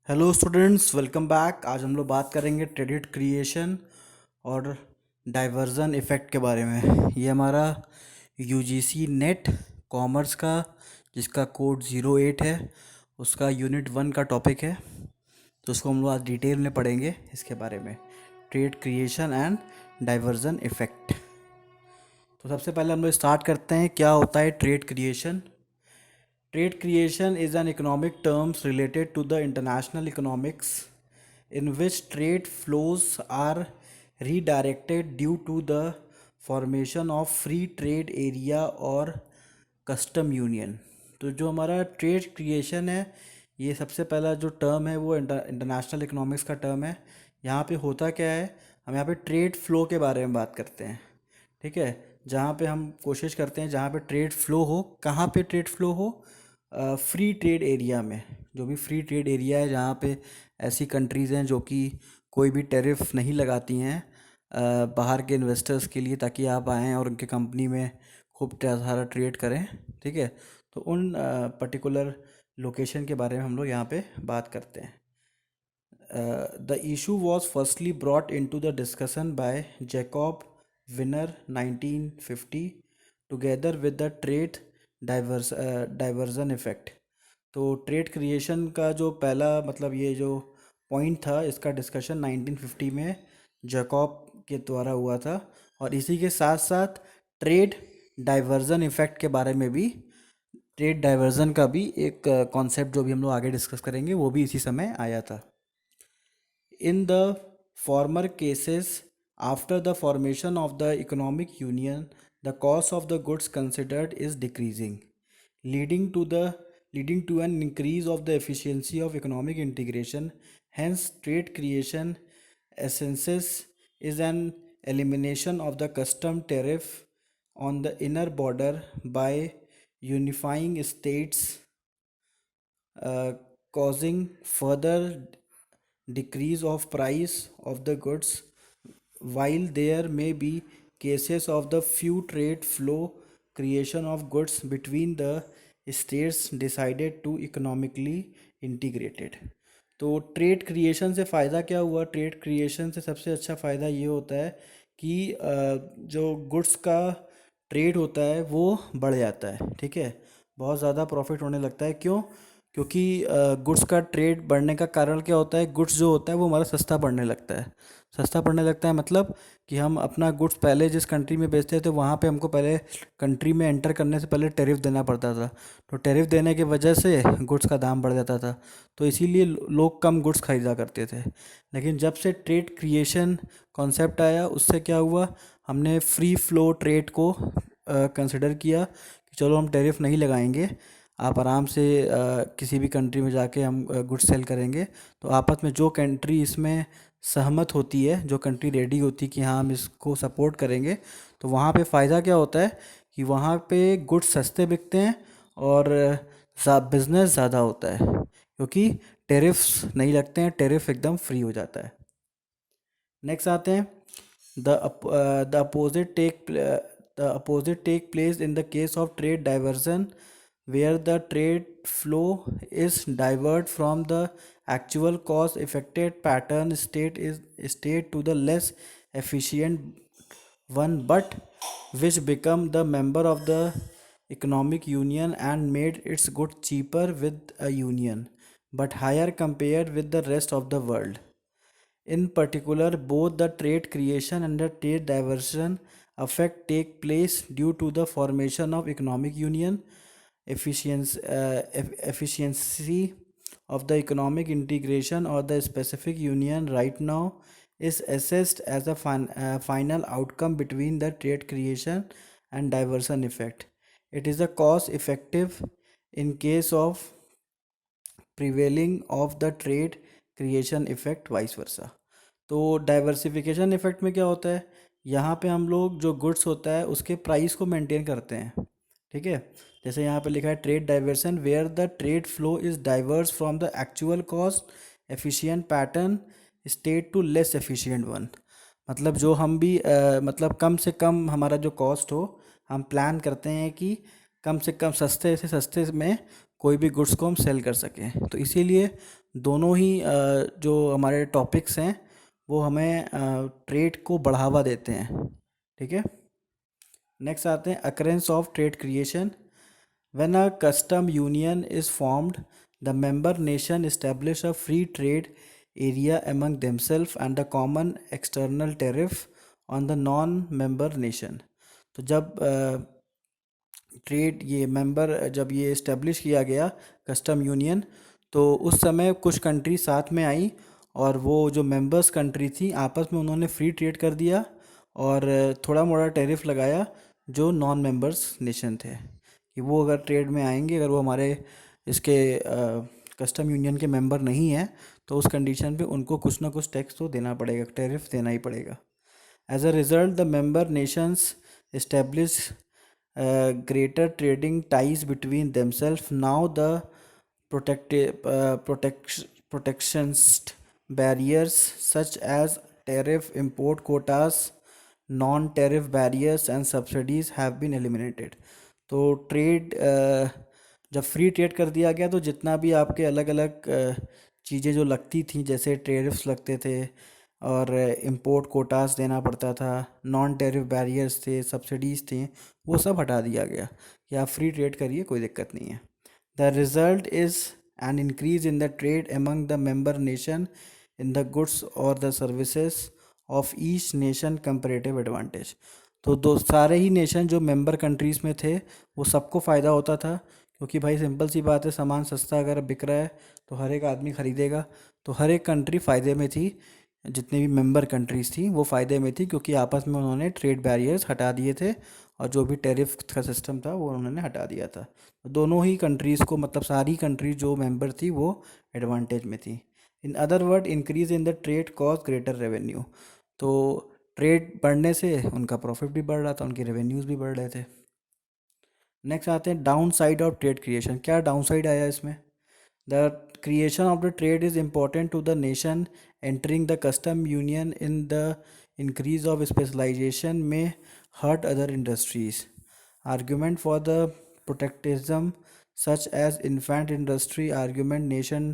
Hello students, welcome back. आज हम लोग बात करेंगे क्रेडिट क्रिएशन और डाइवर्जन इफ़ेक्ट के बारे में। ये हमारा यूजीसी नेट कॉमर्स का, जिसका कोड 08 है, उसका यूनिट 1 का टॉपिक है। तो उसको हम लोग आज डिटेल में पढ़ेंगे इसके बारे में, trade creation and diversion effect. तो सबसे पहले हम लोग स्टार्ट करते हैं, क्या होता है trade creation. Trade creation is an economic term related to the international economics in which trade flows are redirected due to the formation of free trade area और कस्टम यूनियन। तो जो हमारा ट्रेड क्रिएशन है, ये सबसे पहला जो term है वो इंटरनेशनल इकोनॉमिक्स का टर्म है। यहाँ पे होता क्या है, हम यहाँ पे ट्रेड फ्लो के बारे में बात करते हैं। ठीक है, जहाँ पे हम कोशिश करते हैं जहाँ पे ट्रेड फ्लो हो, कहाँ पे ट्रेड फ्लो हो, फ्री ट्रेड एरिया में। जो भी फ्री ट्रेड एरिया है, जहाँ पे ऐसी कंट्रीज़ हैं जो कि कोई भी टैरिफ नहीं लगाती हैं बाहर के इन्वेस्टर्स के लिए, ताकि आप आएँ और उनके कंपनी में खूब सारा ट्रेड करें। ठीक है, तो उन पर्टिकुलर लोकेशन के बारे में हम लोग यहाँ पे बात करते हैं। The issue was firstly brought into the discussion by Jacob Wiener 1950 together with the trade diversion effect। तो ट्रेड क्रिएशन का जो पहला मतलब ये जो पॉइंट था, इसका डिस्कशन 1950 में जैकब के द्वारा हुआ था। और इसी के साथ साथ ट्रेड डाइवर्जन इफेक्ट के बारे में भी, ट्रेड डाइवर्जन का भी एक कॉन्सेप्ट जो भी हम लोग आगे डिस्कस करेंगे, वो भी इसी समय आया था। In the former cases, after the formation of the economic union, the cost of the goods considered is decreasing, leading to the leading to an increase of the efficiency of economic integration. Hence, trade creation essences is an elimination of the custom tariff on the inner border by unifying states, uh, causing further decrease of price of the goods. While there may be cases of the few trade flow creation of goods between the states decided to economically integrated। तो trade creation से फ़ायदा क्या हुआ? Trade creation से सबसे अच्छा फ़ायदा ये होता है कि जो गुड्स का ट्रेड होता है वो बढ़ जाता है। ठीक है, बहुत ज़्यादा प्रॉफिट होने लगता है। क्यों? क्योंकि गुड्स का ट्रेड बढ़ने का कारण क्या होता है, गुड्स जो होता है वो हमारा सस्ता पड़ने लगता है। सस्ता पड़ने लगता है मतलब कि हम अपना गुड्स पहले जिस कंट्री में बेचते थे, वहाँ पे हमको पहले कंट्री में एंटर करने से पहले टैरिफ देना पड़ता था। तो टैरिफ देने की वजह से गुड्स का दाम बढ़ जाता था, तो इसीलिए लोग कम गुड्स खरीदा करते थे। लेकिन जब से ट्रेड क्रिएशन कॉन्सेप्ट आया, उससे क्या हुआ, हमने फ्री फ्लो ट्रेड को कंसिडर किया कि चलो हम टैरिफ नहीं लगाएंगे, आप आराम से किसी भी कंट्री में जाके हम गुड्स सेल करेंगे। तो आपस में जो कंट्री इसमें सहमत होती है, जो कंट्री रेडी होती है कि हाँ हम इसको सपोर्ट करेंगे, तो वहाँ पे फ़ायदा क्या होता है कि वहाँ पे गुड्स सस्ते बिकते हैं और बिज़नेस ज़्यादा होता है, क्योंकि टैरिफ्स नहीं लगते हैं, टैरिफ एकदम फ्री हो जाता है। नेक्स्ट आते हैं, the opposite take place in the case of trade diversion, where the trade flow is divert from the actual cause affected pattern state to the less efficient one, but which become the member of the economic union and made its good cheaper with a union but higher compared with the rest of the world. In particular, both the trade creation and the trade diversion effect take place due to the formation of economic union. Efficiency of the economic integration or the specific union right now is assessed as a final outcome between the trade creation and diversion effect. It is a cost effective in case of prevailing of the trade creation effect vice versa। तो diversification effect में क्या होता है, यहाँ पे हम लोग जो गुड्स होता है उसके प्राइस को मेंटेन करते हैं। ठीक है, जैसे यहाँ पे लिखा है trade diversion, where the trade flow is diverse from the actual cost efficient pattern state to less efficient one. मतलब जो हम भी मतलब कम से कम हमारा जो कॉस्ट हो, हम प्लान करते हैं कि कम से कम सस्ते से सस्ते में कोई भी गुड्स को हम सेल कर सकें। तो इसीलिए दोनों ही जो हमारे टॉपिक्स हैं वो हमें ट्रेड को बढ़ावा देते हैं। ठीक है, नेक्स्ट आते हैं occurrence of trade creation. When a custom union is formed, the member nation establish a free trade area among themselves and a common external tariff on the non member nation। तो जब trade ये member जब ये establish किया गया custom union, तो उस समय कुछ कंट्री साथ में आई और वो जो मेंबर्स कंट्री थी आपस में उन्होंने फ्री ट्रेड कर दिया और थोड़ा मोड़ा टैरिफ लगाया जो नॉन मेंबर्स नेशन थे कि वो अगर ट्रेड में आएंगे, अगर वो हमारे इसके कस्टम यूनियन के मेंबर नहीं हैं तो उस कंडीशन पे उनको कुछ ना कुछ टैक्स तो देना पड़ेगा, टैरिफ देना ही पड़ेगा। As a result, the member nations establish greater trading ties between themselves. Now, the protectionist barriers such as tariff, import quotas, non-tariff barriers, and subsidies have been eliminated। तो ट्रेड जब free trade कर दिया गया तो जितना भी आपके अलग अलग चीज़ें जो लगती थी, जैसे टैरिफ्स लगते थे और इंपोर्ट कोटास देना पड़ता था, नॉन टैरिफ बैरियर्स थे, सब्सिडीज़ थी, वो सब हटा दिया गया कि आप फ्री ट्रेड करिए, कोई दिक्कत नहीं है। The result is an increase in the trade among the member nation in the goods और the services of each nation comparative advantage. तो दो सारे ही नेशन जो मेंबर कंट्रीज़ में थे वो सबको फ़ायदा होता था, क्योंकि भाई सिंपल सी बात है, सामान सस्ता अगर बिक रहा है तो हर एक आदमी ख़रीदेगा। तो हर एक कंट्री फ़ायदे में थी, जितनी भी मेंबर कंट्रीज़ थी वो फ़ायदे में थी, क्योंकि आपस में उन्होंने ट्रेड बैरियर्स हटा दिए थे और जो भी टैरिफ का सिस्टम था वो उन्होंने हटा दिया था। तो दोनों ही कंट्रीज़ को, मतलब सारी कंट्री जो मेंबर थी वो एडवांटेज में थी। In other word, increase in the trade cause greater revenue. तो ट्रेड बढ़ने से उनका प्रॉफिट भी बढ़ रहा था, उनके रेवेन्यूज़ भी बढ़ रहे थे। नेक्स्ट आते हैं down side of trade creation. क्या डाउन साइड आया इसमें? The creation of the trade is important to the nation entering the custom union in the increase of specialization may hurt other industries. Argument for the protectionism such as infant industry argument, nation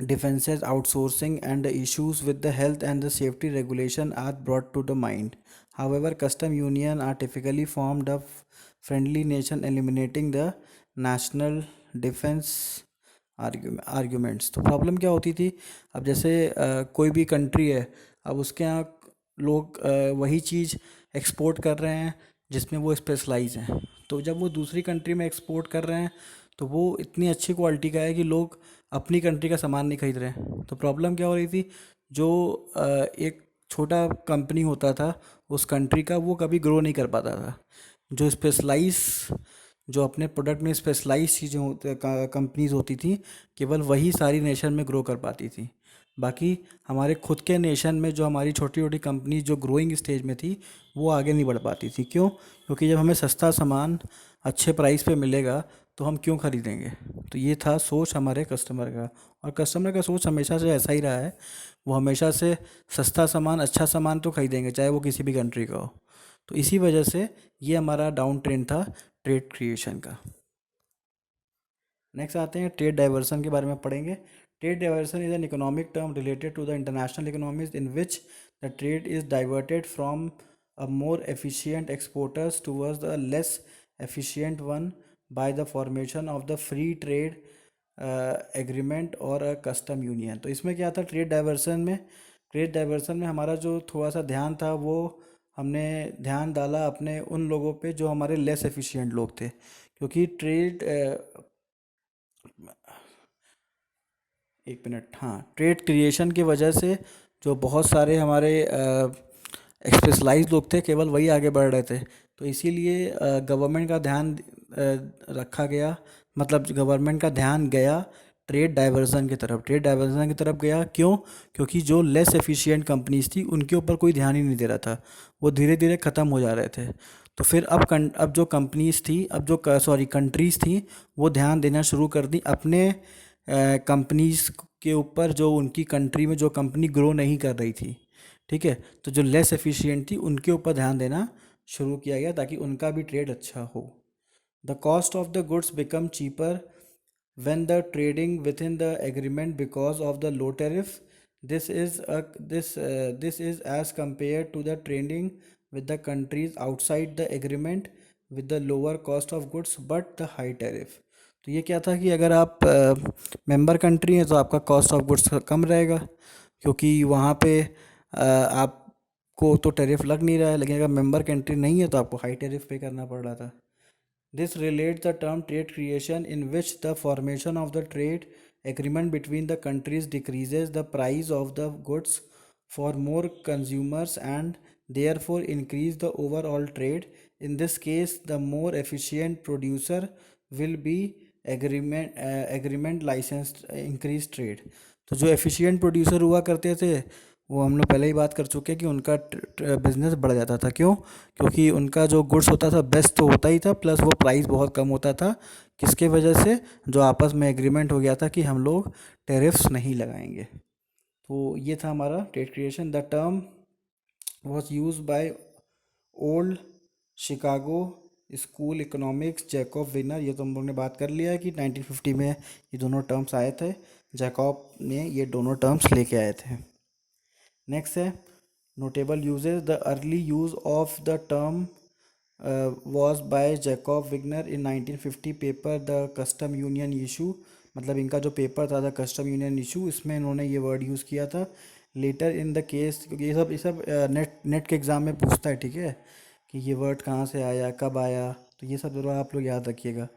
defenses, outsourcing, and the issues with the health and the safety regulation are brought to the mind. However, custom union are typically formed of friendly nation eliminating the national defense arguments. तो problem क्या होती थी, अब जैसे कोई भी country है, अब उसके यहाँ लोग वही चीज़ एक्सपोर्ट कर रहे हैं जिसमें वो स्पेशलाइज हैं। तो जब वो दूसरी कंट्री में एक्सपोर्ट कर रहे हैं तो वो इतनी अच्छी क्वालिटी का है कि लोग अपनी कंट्री का सामान नहीं खरीद रहे हैं। तो प्रॉब्लम क्या हो रही थी, जो एक छोटा कंपनी होता था उस कंट्री का, वो कभी ग्रो नहीं कर पाता था। जो स्पेशलाइज, जो अपने प्रोडक्ट में स्पेशलाइज चीज़ें होती कंपनीज होती थी, केवल वही सारी नेशन में ग्रो कर पाती थी। बाकी हमारे खुद के नेशन में जो हमारी छोटी छोटी कंपनी जो ग्रोइंग स्टेज में थी वो आगे नहीं बढ़ पाती थी। क्यों? क्योंकि जब हमें सस्ता सामान अच्छे प्राइस पे मिलेगा तो हम क्यों खरीदेंगे। तो ये था सोच हमारे कस्टमर का, और कस्टमर का सोच हमेशा से ऐसा ही रहा है। वो हमेशा से सस्ता सामान, अच्छा सामान तो खरीदेंगे, चाहे वो किसी भी कंट्री का हो। तो इसी वजह से ये हमारा डाउन ट्रेंड था ट्रेड क्रिएशन का। नेक्स्ट आते हैं ट्रेड डाइवर्सन के बारे में पढ़ेंगे। Trade diversion is an economic term related to the international economies in which the trade is diverted from a more efficient exporters towards the less efficient one by the formation of the free trade agreement or a custom union. तो इसमें क्या था trade diversion में हमारा जो थोड़ा सा ध्यान था वो हमने ध्यान डाला अपने उन लोगों पे जो हमारे लेस एफिशिएंट लोग थे, क्योंकि ट्रेड एक मिनट, हाँ, ट्रेड क्रिएशन की वजह से जो बहुत सारे हमारे स्पेशलाइज लोग थे केवल वही आगे बढ़ रहे थे। तो इसीलिए गवर्नमेंट का ध्यान रखा गया, मतलब गवर्नमेंट का ध्यान गया ट्रेड डाइवर्जन की तरफ। ट्रेड डाइवर्जन की तरफ गया क्यों? क्योंकि जो लेस एफिशिएंट कंपनीज थी उनके ऊपर कोई ध्यान ही नहीं दे रहा था, वो धीरे धीरे ख़त्म हो जा रहे थे। तो फिर अब जो कंपनीज थी, अब जो सॉरी कंट्रीज़ थी, वो ध्यान देना शुरू कर दी अपने कंपनीज के ऊपर जो उनकी कंट्री में जो कंपनी ग्रो नहीं कर रही थी। ठीक है, तो जो लेस एफिशिएंट थी उनके ऊपर ध्यान देना शुरू किया गया ताकि उनका भी ट्रेड अच्छा हो। The cost of the goods become cheaper when the trading within the agreement because of the low tariff. This is as compared to the trading with the countries outside the agreement with the lower cost of goods but the high tariff. तो ये क्या था कि अगर आप member country हैं तो आपका कॉस्ट ऑफ गुड्स कम रहेगा, क्योंकि वहाँ पे आपको तो टैरिफ लग नहीं रहा है, लेकिन अगर मेंबर कंट्री नहीं है तो आपको हाई टैरिफ पे करना पड़ रहा था. This relates the term trade creation, in which the formation of the trade agreement between the countries decreases the price of the goods for more consumers and therefore increase the overall trade. In this case, the more efficient producer will be agreement licensed increase trade. तो जो efficient producer हुआ करते थे वो हम लोग पहले ही बात कर चुके हैं कि उनका बिजनेस बढ़ जाता था. क्यों? क्योंकि उनका जो गुड्स होता था बेस्ट तो होता ही था, प्लस वो प्राइस बहुत कम होता था. किसके वजह से? जो आपस में एग्रीमेंट हो गया था कि हम लोग टैरिफ्स नहीं लगाएंगे. तो ये था हमारा trade creation. The term was use by old Chicago school economics Jacob winner. ये तो हम लोग ने बात कर लिया है कि 1950 में ये दोनों टर्म्स आए थे. जैकब ने ये दोनों टर्म्स लेके आए थे. नेक्स्ट है notable uses. The early use of the term was by Jacob Viner in 1950 paper the custom union issue. मतलब इनका जो पेपर था द कस्टम यूनियन इशू, इसमें इन्होंने ये वर्ड यूज़ किया था. लेटर इन द केस, क्योंकि ये सब नेट के एग्ज़ाम में पूछता है, ठीक है, कि ये वर्ड कहाँ से आया, कब आया, तो ये सब ज़रूर आप लोग याद रखिएगा.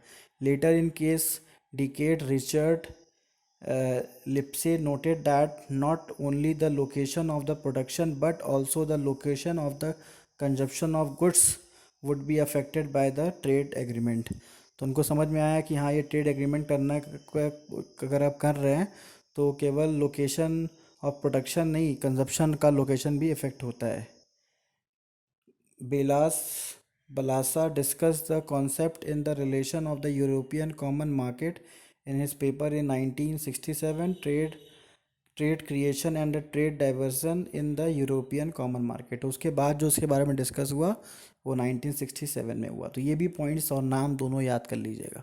Later in case decade Richard Lipsey noted that not only the location of the production but also the location of the consumption of goods would be affected by the trade agreement. तो उनको समझ में आया कि हाँ ये trade agreement करना अगर आप कर रहे हैं तो केवल लोकेशन ऑफ प्रोडक्शन नहीं, कंजप्शन का लोकेशन भी इफ़ेक्ट होता है. बेलास Balasa discussed the concept in the relation of the European Common Market in his paper in 1967, Trade Creation and Trade Diversion in the European Common Market. उसके बाद जो उसके बारे में डिस्कस हुआ वो 1967 में हुआ. तो ये भी पॉइंट्स और नाम दोनों याद कर लीजिएगा.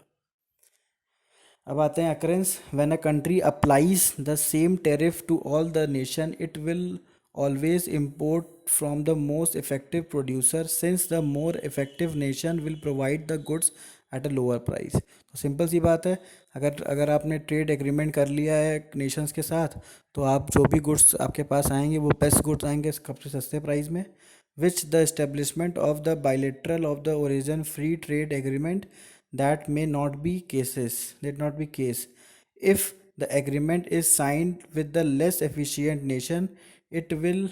अब आते हैं occurrence. When a country applies the same tariff to all the nation it will always import from the most effective producer, since the more effective nation will provide the goods at a lower price. तो simple सी बात है, अगर अगर आपने trade agreement कर लिया है नेशंस के साथ तो आप जो भी गुड्स आपके पास आएंगे वो बेस्ट गुड्स आएंगे सबसे सस्ते प्राइस में. Which the establishment of the bilateral of the origin free trade agreement that may not be cases that not be case if the agreement is signed with the less efficient nation. it will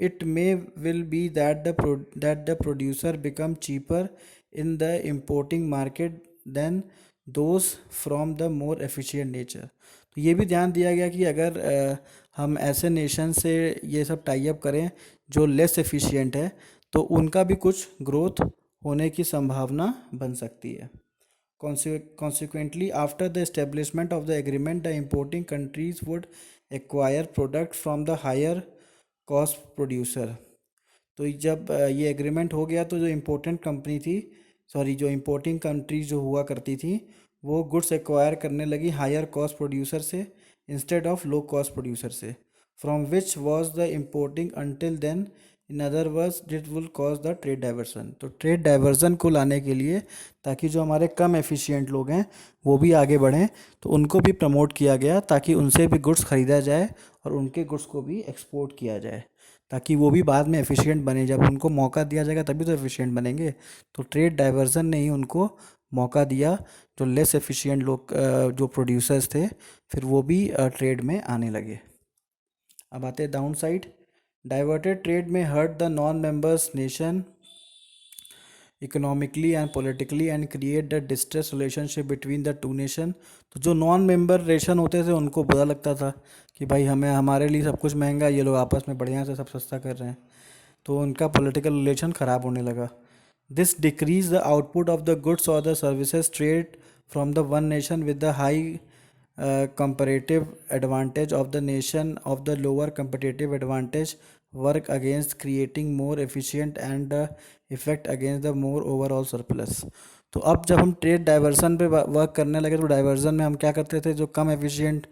it may will be that the producer become cheaper in the importing market than those from the more efficient nature. तो ये भी ध्यान दिया गया कि अगर हम ऐसे नेशन से ये सब टाई अप करें जो लेस एफिशिएंट है तो उनका भी कुछ ग्रोथ होने की संभावना बन सकती है. Consequently, after the establishment of the agreement, the importing countries would acquire product from the higher cost producer. तो जब ये एग्रीमेंट हो गया तो जो इम्पोर्टेंट कंपनी थी, सॉरी जो इम्पोर्टिंग कंट्री जो हुआ करती थी वो गुड्स एक्वायर करने लगी हायर कॉस्ट प्रोड्यूसर से instead of low cost producer से, from which was the importing until then. In other words that will cause the trade diversion. तो ट्रेड डाइवर्सन को लाने के लिए, ताकि जो हमारे कम एफिशिएंट लोग हैं वो भी आगे बढ़ें, तो उनको भी प्रमोट किया गया ताकि उनसे भी गुड्स ख़रीदा जाए और उनके गुड्स को भी एक्सपोर्ट किया जाए, ताकि वो भी बाद में एफिशिएंट बने. जब उनको मौका दिया जाएगा तभी तो एफिशिएंट बनेंगे. तो ट्रेड डाइवर्सन ने ही उनको मौका दिया. जो लेस एफिशिएंट लोग जो प्रोड्यूसर्स थे फिर वो भी ट्रेड में आने लगे. अब आते हैं डाउन साइड. डाइवर्टेड ट्रेड में hurt the non members nation economically and politically and create the distress relationship between the two nation. तो जो नॉन मेंबर नेशन होते थे उनको बुरा लगता था कि भाई हमें हमारे लिए सब कुछ महंगा, ये लोग आपस में बढ़िया से सब सस्ता कर रहे हैं, तो उनका पॉलिटिकल रिलेशन ख़राब होने लगा. This decrease the output of the goods और the services trade from the one nation with the high comparative advantage of the nation of the lower competitive advantage work against creating more efficient and effect against the more overall surplus. तो अब जब हम trade diversion पे work करने लगे तो diversion में हम क्या करते थे, जो कम एफिशिएंट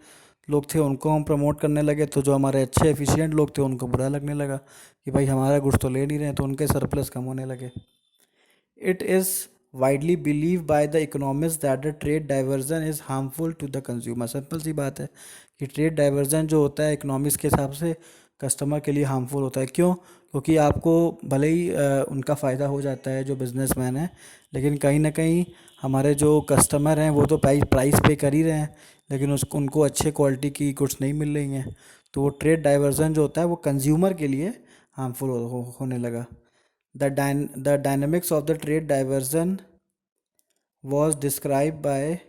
लोग थे उनको हम प्रमोट करने लगे, तो जो हमारे अच्छे एफिशिएंट लोग थे उनको बुरा लगने लगा कि भाई हमारा गुड्स तो ले नहीं रहे हैं, तो उनके सरप्लस कम होने लगे। It is widely believed by the economists that the trade diversion is harmful to the consumer। Simple सी बात है कि ट्रेड डाइवर्जन जो होता है इकोनॉमिक्स के हिसाब से कस्टमर के लिए हार्मफुल होता है। क्यों? क्योंकि आपको भले ही उनका फ़ायदा हो जाता है जो बिजनेसमैन है, लेकिन कहीं ना कहीं हमारे जो कस्टमर हैं वो तो प्राइस पे कर ही रहे हैं, लेकिन उसको उनको अच्छे क्वालिटी की गुड्स नहीं मिल रही हैं। तो वो ट्रेड डाइवर्जन जो होता है वो कंज्यूमर के लिए हार्मफुल होने लगा। The dynamics of the trade diversion was described by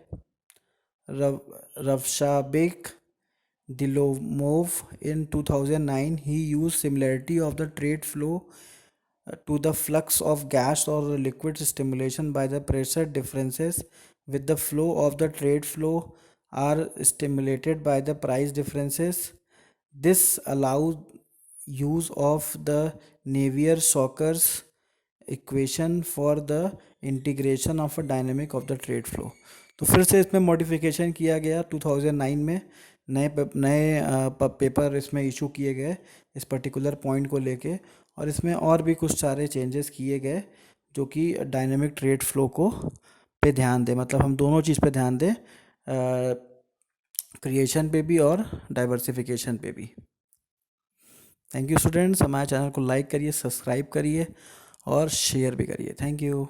Ravshabek Dilomov in 2009. He used similarity of the trade flow to the flux of gas or liquid stimulation by the pressure differences with the flow of the trade flow are stimulated by the price differences. This allows use of the Navier-Stokes equation for the integration of a dynamic of the trade flow. तो फिर से इसमें modification किया गया 2009 में, नए paper इसमें issue किए गए इस पर्टिकुलर पॉइंट को लेके, और इसमें और भी कुछ सारे चेंजेस किए गए जो कि डायनेमिक ट्रेड फ्लो को पे ध्यान दे, मतलब हम दोनों चीज़ पे ध्यान दें, क्रिएशन पे भी और डाइवर्सिफिकेशन पे भी। थैंक यू स्टूडेंट्स, हमारे चैनल को लाइक करिए, सब्सक्राइब करिए और शेयर भी करिए। Thank you.